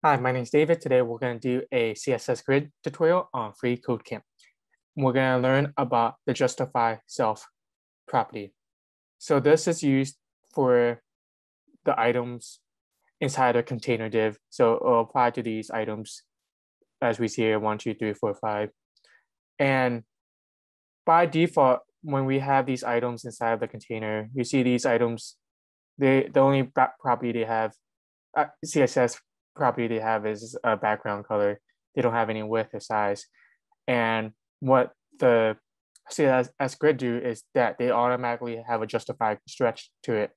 Hi, my name is David. Today we're going to do a CSS Grid tutorial on freeCodeCamp. We're going to learn about the justify self property. So this is used for the items inside a container div. So it'll apply to these items as we see here, 1, 2, 3, 4, 5. And by default, when we have these items inside of the container, you see these items, the only property they have, CSS property they have is a background color. They don't have any width or size. And what the CSS Grid do is that they automatically have a justified stretch to it,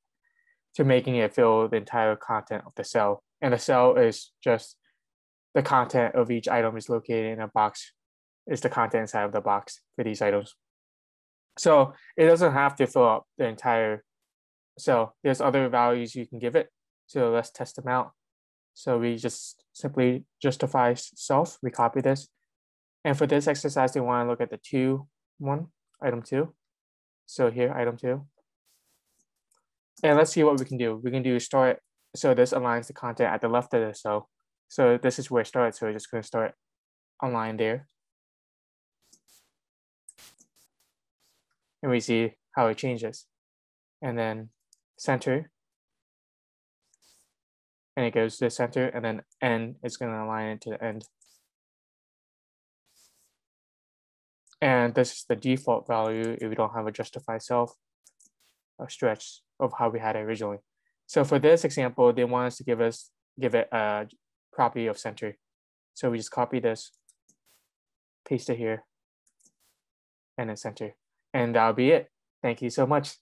to making it fill the entire content of the cell. And the cell is just the content of each item is located in a box, is the content inside of the box for these items. So it doesn't have to fill up the entire cell. There's other values you can give it. So let's test them out. So we just simply justify self, we copy this. And for this exercise, we want to look at the item 2. So here, item 2. And let's see what we can do. We can do start. So this aligns the content at the left of the cell. So this is where it starts. So we're just going to start align there. And we see how it changes. And then center. And it goes to the center, and then end is going to align it to the end. And this is the default value if we don't have a justify self or stretch of how we had it originally. So for this example, they want us to give it a property of center. So we just copy this, paste it here, and then center. And that'll be it. Thank you so much.